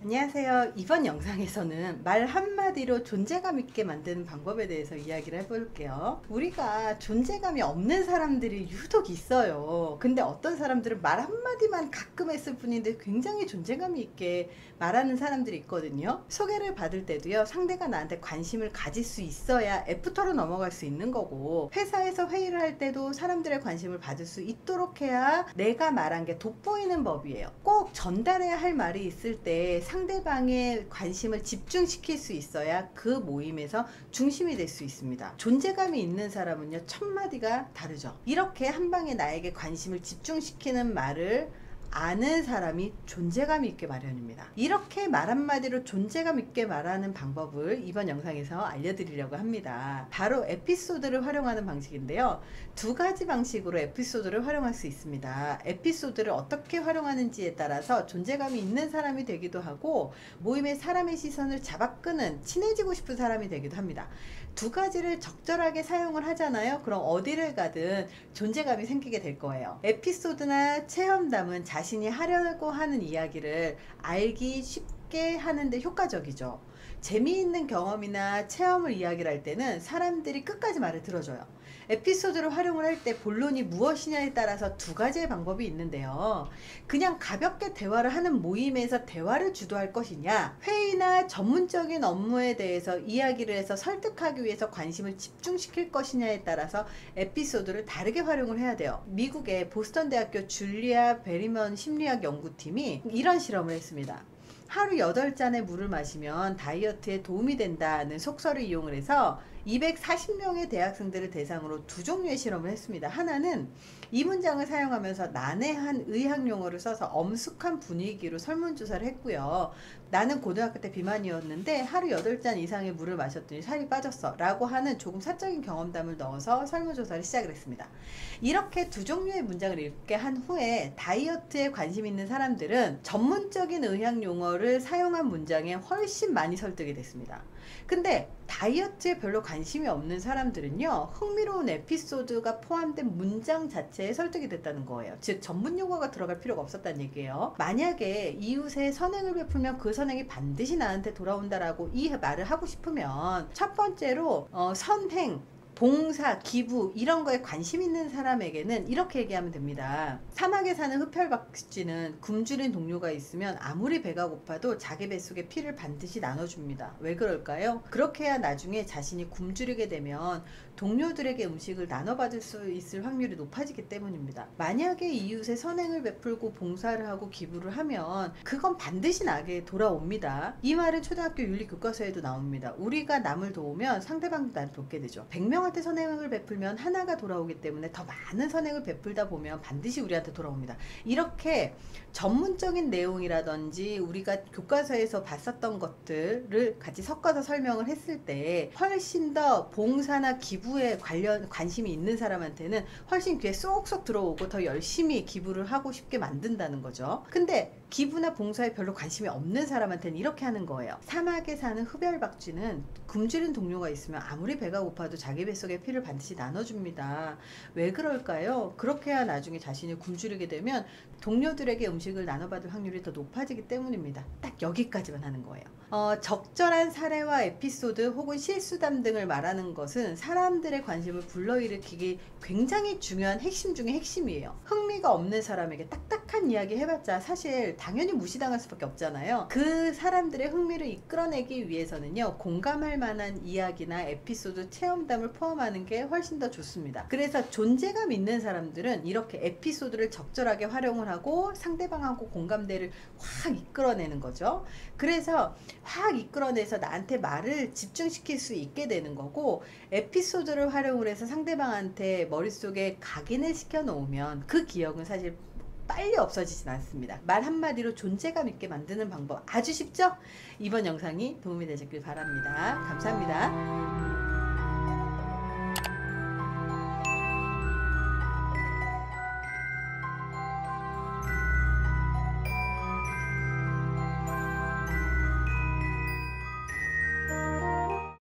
안녕하세요. 이번 영상에서는 말 한마디로 존재감 있게 만드는 방법에 대해서 이야기를 해볼게요. 우리가 존재감이 없는 사람들이 유독 있어요. 근데 어떤 사람들은 말 한마디만 가끔 했을 뿐인데 굉장히 존재감이 있게 말하는 사람들이 있거든요. 소개를 받을 때도요, 상대가 나한테 관심을 가질 수 있어야 애프터로 넘어갈 수 있는 거고, 회사에서 회의를 할 때도 사람들의 관심을 받을 수 있도록 해야 내가 말한 게 돋보이는 법이에요. 꼭 전달해야 할 말이 있을 때 상대방의 관심을 집중시킬 수 있어야 그 모임에서 중심이 될 수 있습니다. 존재감이 있는 사람은요, 첫마디가 다르죠. 이렇게 한 방에 나에게 관심을 집중시키는 말을 아는 사람이 존재감 있게 마련입니다. 이렇게 말 한마디로 존재감 있게 말하는 방법을 이번 영상에서 알려드리려고 합니다. 바로 에피소드를 활용하는 방식인데요. 두 가지 방식으로 에피소드를 활용할 수 있습니다. 에피소드를 어떻게 활용하는지에 따라서 존재감이 있는 사람이 되기도 하고, 모임의 사람의 시선을 잡아끄는 친해지고 싶은 사람이 되기도 합니다. 두 가지를 적절하게 사용을 하잖아요. 그럼 어디를 가든 존재감이 생기게 될 거예요. 에피소드나 체험담은 자신이 하려고 하는 이야기를 알기 쉽게 하는데 효과적이죠. 재미있는 경험이나 체험을 이야기를 할 때는 사람들이 끝까지 말을 들어줘요. 에피소드를 활용을 할 때 본론이 무엇이냐에 따라서 두 가지의 방법이 있는데요. 그냥 가볍게 대화를 하는 모임에서 대화를 주도할 것이냐, 회의나 전문적인 업무에 대해서 이야기를 해서 설득하기 위해서 관심을 집중시킬 것이냐에 따라서 에피소드를 다르게 활용을 해야 돼요. 미국의 보스턴 대학교 줄리아 베리먼 심리학 연구팀이 이런 실험을 했습니다. 하루 8잔의 물을 마시면 다이어트에 도움이 된다는 속설을 이용을 해서 240명의 대학생들을 대상으로 두 종류의 실험을 했습니다. 하나는 이 문장을 사용하면서 난해한 의학 용어를 써서 엄숙한 분위기로 설문조사를 했고요. 나는 고등학교 때 비만이었는데 하루 8잔 이상의 물을 마셨더니 살이 빠졌어 라고 하는 조금 사적인 경험담을 넣어서 설문조사를 시작을 했습니다. 이렇게 두 종류의 문장을 읽게 한 후에 다이어트에 관심 있는 사람들은 전문적인 의학 용어를 사용한 문장에 훨씬 많이 설득이 됐습니다. 근데 다이어트에 별로 관심이 없는 사람들은요, 흥미로운 에피소드가 포함된 문장 자체에 설득이 됐다는 거예요. 즉 전문 용어가 들어갈 필요가 없었다는 얘기예요. 만약에 이웃에 선행을 베풀면 그 선행이 반드시 나한테 돌아온다라고 이 말을 하고 싶으면 첫 번째로 선행, 봉사, 기부 이런 거에 관심 있는 사람에게는 이렇게 얘기하면 됩니다. 사막에 사는 흡혈박쥐는 굶주린 동료가 있으면 아무리 배가 고파도 자기 뱃속에 피를 반드시 나눠줍니다. 왜 그럴까요? 그렇게 해야 나중에 자신이 굶주리게 되면 동료들에게 음식을 나눠받을 수 있을 확률이 높아지기 때문입니다. 만약에 이웃에 선행을 베풀고 봉사를 하고 기부를 하면 그건 반드시 나에게 돌아옵니다. 이 말은 초등학교 윤리 교과서에도 나옵니다. 우리가 남을 도우면 상대방도 나를 돕게 되죠. 100명한테 선행을 베풀면 하나가 돌아오기 때문에 더 많은 선행을 베풀다 보면 반드시 우리한테 돌아옵니다. 이렇게 전문적인 내용이라든지 우리가 교과서에서 봤었던 것들을 같이 섞어서 설명을 했을 때 훨씬 더 봉사나 기부에 관심이 있는 사람한테는 훨씬 귀에 쏙쏙 들어오고 더 열심히 기부를 하고 싶게 만든다는 거죠. 근데 기부나 봉사에 별로 관심이 없는 사람한테는 이렇게 하는 거예요. 사막에 사는 흡혈박쥐는 굶주린 동료가 있으면 아무리 배가 고파도 자기 뱃속에 피를 반드시 나눠줍니다. 왜 그럴까요? 그렇게 해야 나중에 자신이 굶주리게 되면 동료들에게 음식을 나눠받을 확률이 더 높아지기 때문입니다. 딱 여기까지만 하는 거예요. 적절한 사례와 에피소드 혹은 실수담 등을 말하는 것은 사람들의 관심을 불러일으키기 굉장히 중요한 핵심 중에 핵심이에요. 흥미가 없는 사람에게 딱딱한 이야기 해봤자 사실 당연히 무시당할 수밖에 없잖아요. 그 사람들의 흥미를 이끌어내기 위해서는요, 공감할 만한 이야기나 에피소드, 체험담을 포함하는 게 훨씬 더 좋습니다. 그래서 존재감 있는 사람들은 이렇게 에피소드를 적절하게 활용을 하고 상대방하고 공감대를 확 이끌어내는 거죠. 그래서 확 이끌어내서 나한테 말을 집중시킬 수 있게 되는 거고, 에피소드를 활용을 해서 상대방한테 머릿속에 각인을 시켜 놓으면 그 기억은 사실 빨리 없어지진 않습니다. 말 한마디로 존재감 있게 만드는 방법 아주 쉽죠? 이번 영상이 도움이 되셨길 바랍니다. 감사합니다.